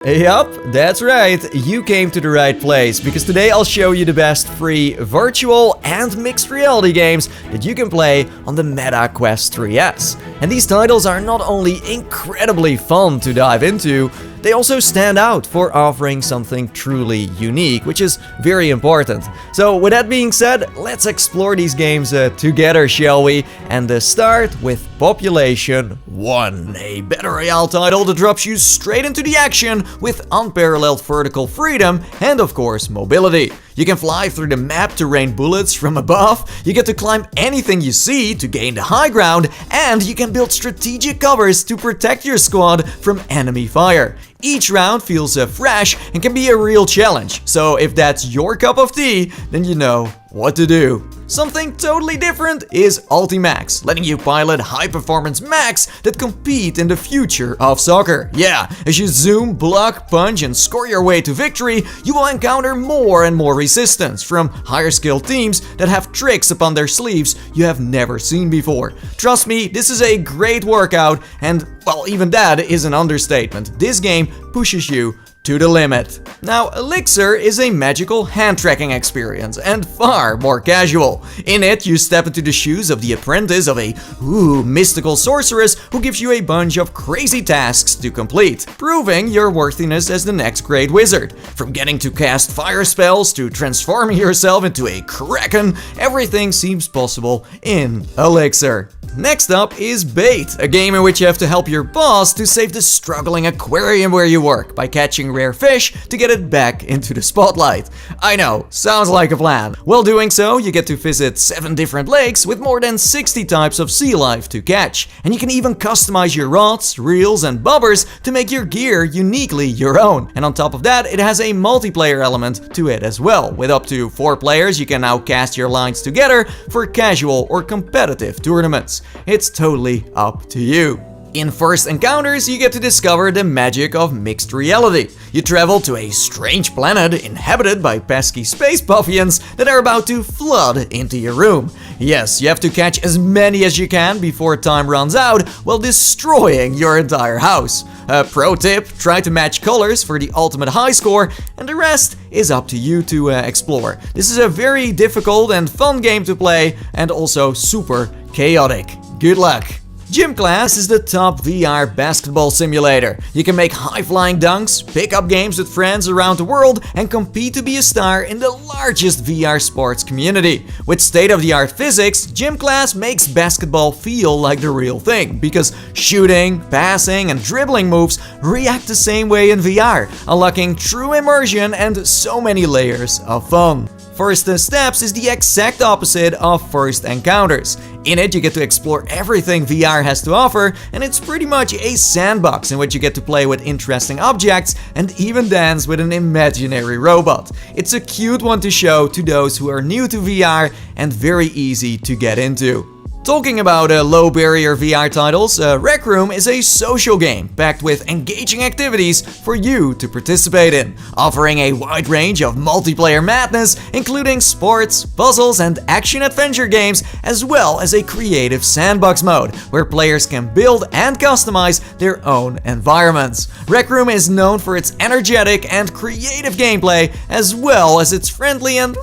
Yup, that's right, you came to the right place, because today I'll show you the best free virtual and mixed reality games that you can play on the Meta Quest 3S. And these titles are not only incredibly fun to dive into, they also stand out for offering something truly unique, which is very important. So with that being said, let's explore these games together, shall we? And start with Population 1, a battle royale title that drops you straight into the action with unparalleled vertical freedom and of course mobility. You can fly through the map to rain bullets from above, you get to climb anything you see to gain the high ground, and you can build strategic covers to protect your squad from enemy fire. Each round feels fresh and can be a real challenge, so if that's your cup of tea, then you know what to do. Something totally different is Ultimax, letting you pilot high-performance mechs that compete in the future of soccer. Yeah, as you zoom, block, punch, and score your way to victory, you will encounter more and more resistance from higher-skilled teams that have tricks upon their sleeves you have never seen before. Trust me, this is a great workout, and, well, even that is an understatement. This game pushes you to the limit. Now, Elixir is a magical hand-tracking experience and far more casual. In it, you step into the shoes of the apprentice of a mystical sorceress who gives you a bunch of crazy tasks to complete, proving your worthiness as the next great wizard. From getting to cast fire spells to transforming yourself into a kraken, everything seems possible in Elixir. Next up is Bait, a game in which you have to help your boss to save the struggling aquarium where you work by catching rare fish to get it back into the spotlight. I know, sounds like a plan. While doing so, you get to visit 7 different lakes with more than 60 types of sea life to catch. And you can even customize your rods, reels, and bobbers to make your gear uniquely your own. And on top of that, it has a multiplayer element to it as well. With up to 4 players, you can now cast your lines together for casual or competitive tournaments. It's totally up to you. In First Encounters, you get to discover the magic of mixed reality. You travel to a strange planet inhabited by pesky space ruffians that are about to flood into your room. Yes, you have to catch as many as you can before time runs out while destroying your entire house. Pro tip, try to match colors for the ultimate high score, and the rest is up to you to explore. This is a very difficult and fun game to play, and also super chaotic. Good luck! Gym Class is the top VR basketball simulator. You can make high-flying dunks, pick up games with friends around the world, and compete to be a star in the largest VR sports community. With state-of-the-art physics, Gym Class makes basketball feel like the real thing, because shooting, passing, and dribbling moves react the same way in VR, unlocking true immersion and so many layers of fun. First Steps is the exact opposite of First Encounters. In it, you get to explore everything VR has to offer, and it's pretty much a sandbox in which you get to play with interesting objects and even dance with an imaginary robot. It's a cute one to show to those who are new to VR and very easy to get into. Talking about low barrier VR titles, Rec Room is a social game packed with engaging activities for you to participate in, offering a wide range of multiplayer madness, including sports, puzzles, and action-adventure games, as well as a creative sandbox mode, where players can build and customize their own environments. Rec Room is known for its energetic and creative gameplay, as well as its friendly and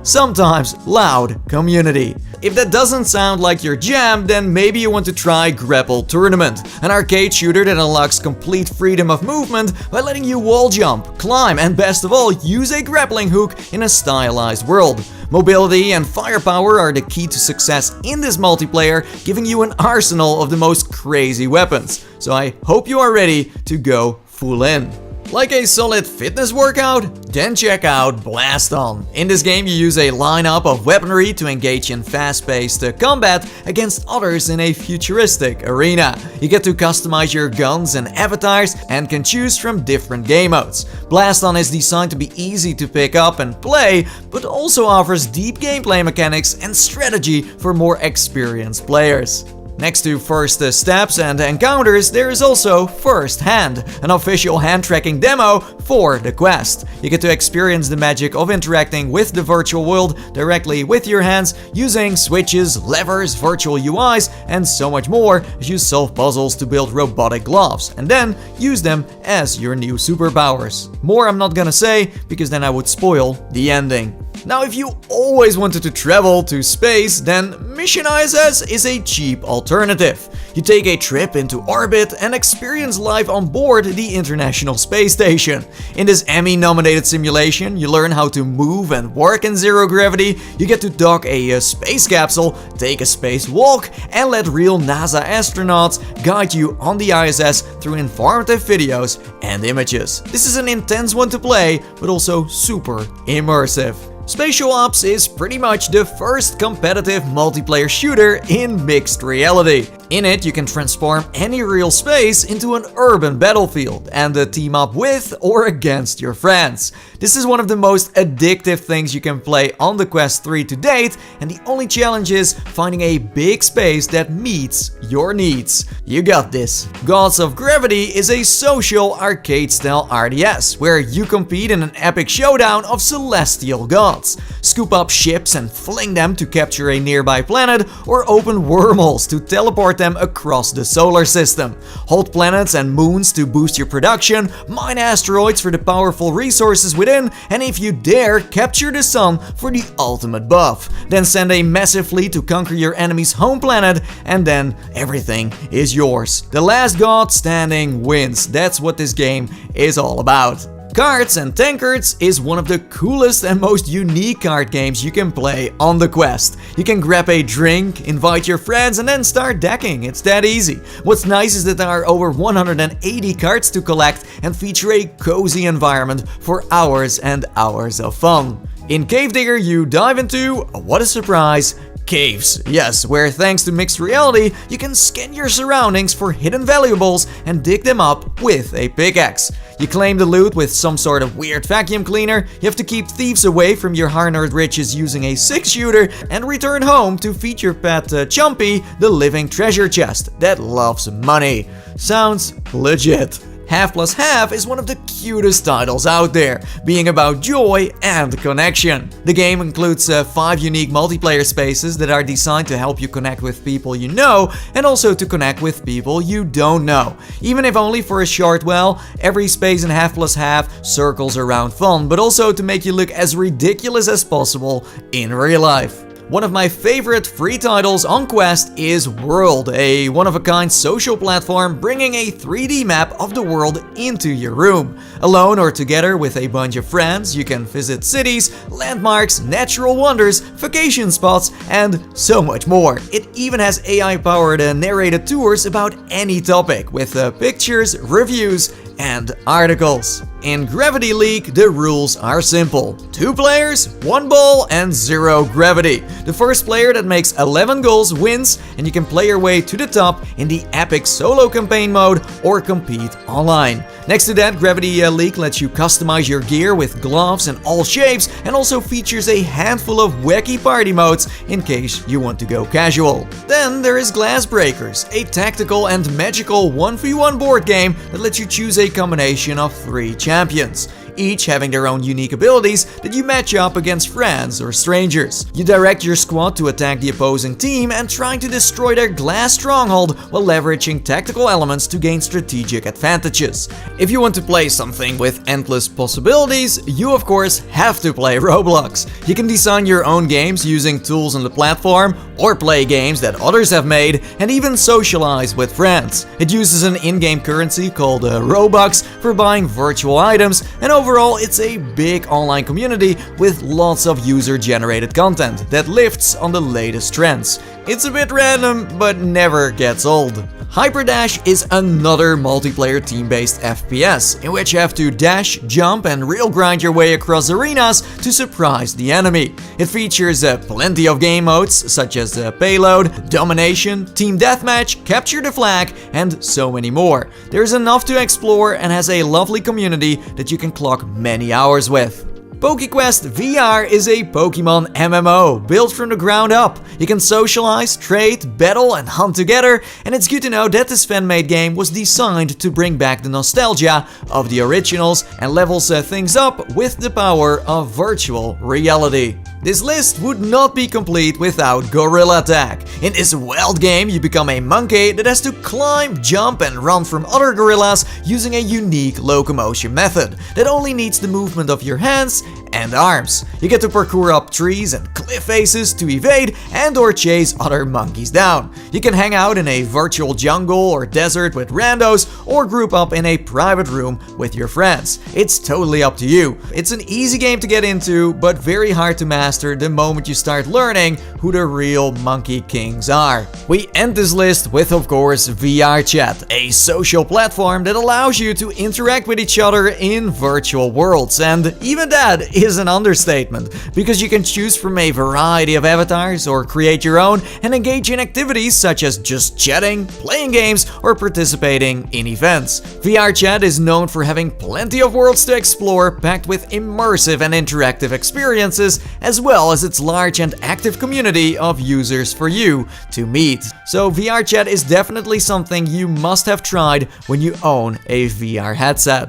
sometimes loud community. If that doesn't sound like your jam, then maybe you want to try Grapple Tournament, an arcade shooter that unlocks complete freedom of movement by letting you wall jump, climb, and best of all, use a grappling hook in a stylized world. Mobility and firepower are the key to success in this multiplayer, giving you an arsenal of the most crazy weapons. So I hope you are ready to go full in. Like a solid fitness workout? Then check out Blast On. In this game, you use a lineup of weaponry to engage in fast-paced combat against others in a futuristic arena. You get to customize your guns and avatars and can choose from different game modes. Blast On is designed to be easy to pick up and play, but also offers deep gameplay mechanics and strategy for more experienced players. Next to first steps and encounters, there is also First Hand, an official hand-tracking demo for the quest. You get to experience the magic of interacting with the virtual world directly with your hands, using switches, levers, virtual UIs, and so much more as you solve puzzles to build robotic gloves, and then use them as your new superpowers. More I'm not gonna say, because then I would spoil the ending. Now, if you always wanted to travel to space, then Mission ISS is a cheap alternative. You take a trip into orbit and experience life on board the International Space Station. In this Emmy-nominated simulation, you learn how to move and work in zero gravity, you get to dock a space capsule, take a spacewalk, and let real NASA astronauts guide you on the ISS through informative videos and images. This is an intense one to play, but also super immersive. Spatial Ops is pretty much the first competitive multiplayer shooter in mixed reality. In it, you can transform any real space into an urban battlefield and team up with or against your friends. This is one of the most addictive things you can play on the Quest 3 to date, and the only challenge is finding a big space that meets your needs. You got this. Gods of Gravity is a social arcade-style RTS, where you compete in an epic showdown of celestial gods. Scoop up ships and fling them to capture a nearby planet, or open wormholes to teleport them across the solar system. Hold planets and moons to boost your production, mine asteroids for the powerful resources within, and if you dare, capture the sun for the ultimate buff. Then send a massive fleet to conquer your enemy's home planet, and then everything is yours. The last god standing wins. That's what this game is all about. Cards and Tankards is one of the coolest and most unique card games you can play on the Quest. You can grab a drink, invite your friends, and then start decking. It's that easy. What's nice is that there are over 180 cards to collect and feature a cozy environment for hours and hours of fun. In Cave Digger, you dive into, what a surprise, caves. Yes, where thanks to mixed reality, you can scan your surroundings for hidden valuables and dig them up with a pickaxe. You claim the loot with some sort of weird vacuum cleaner, you have to keep thieves away from your hard-earned riches using a 6-shooter, and return home to feed your pet Chumpy the living treasure chest that loves money. Sounds legit. Half Plus Half is one of the cutest titles out there, being about joy and connection. The game includes 5 unique multiplayer spaces that are designed to help you connect with people you know, and also to connect with people you don't know. Even if only for a short while, every space in Half Plus Half circles around fun, but also to make you look as ridiculous as possible in real life. One of my favorite free titles on Quest is World, a one-of-a-kind social platform bringing a 3D map of the world into your room. Alone or together with a bunch of friends, you can visit cities, landmarks, natural wonders, vacation spots, and so much more. It even has AI-powered narrated tours about any topic, with pictures, reviews, and articles. In Gravity League, the rules are simple. 2 players, 1 ball, and 0 gravity. The first player that makes 11 goals wins, and you can play your way to the top in the epic solo campaign mode or compete online. Next to that, Gravity League lets you customize your gear with gloves in all shapes, and also features a handful of wacky party modes in case you want to go casual. Then there is Glass Breakers, a tactical and magical 1v1 board game that lets you choose a combination of 3 champions, each having their own unique abilities that you match up against friends or strangers. You direct your squad to attack the opposing team and trying to destroy their glass stronghold while leveraging tactical elements to gain strategic advantages. If you want to play something with endless possibilities, you of course have to play Roblox. You can design your own games using tools on the platform, or play games that others have made, and even socialize with friends. It uses an in-game currency called Robux for buying virtual items, and overall it's a big online community with lots of user-generated content that lifts on the latest trends. It's a bit random, but never gets old. Hyperdash is another multiplayer team-based FPS, in which you have to dash, jump, and real grind your way across arenas to surprise the enemy. It features plenty of game modes, such as Payload, Domination, Team Deathmatch, Capture the Flag, and so many more. There's enough to explore and has a lovely community that you can clock many hours with. PokéQuest VR is a Pokemon MMO built from the ground up. You can socialize, trade, battle and hunt together, and it's good to know that this fan-made game was designed to bring back the nostalgia of the originals and levels things up with the power of virtual reality. This list would not be complete without Gorilla Tag. In this wild game, you become a monkey that has to climb, jump and run from other gorillas using a unique locomotion method that only needs the movement of your hands and arms. You get to parkour up trees and cliff faces to evade and/or chase other monkeys down. You can hang out in a virtual jungle or desert with randos or group up in a private room with your friends. It's totally up to you. It's an easy game to get into, but very hard to master the moment you start learning who the real monkey kings are. We end this list with, of course, VRChat, a social platform that allows you to interact with each other in virtual worlds, and even that is an understatement, because you can choose from a variety of avatars or create your own and engage in activities such as just chatting, playing games, or participating in events. VRChat is known for having plenty of worlds to explore, packed with immersive and interactive experiences, as well as its large and active community of users for you to meet. So VRChat is definitely something you must have tried when you own a VR headset.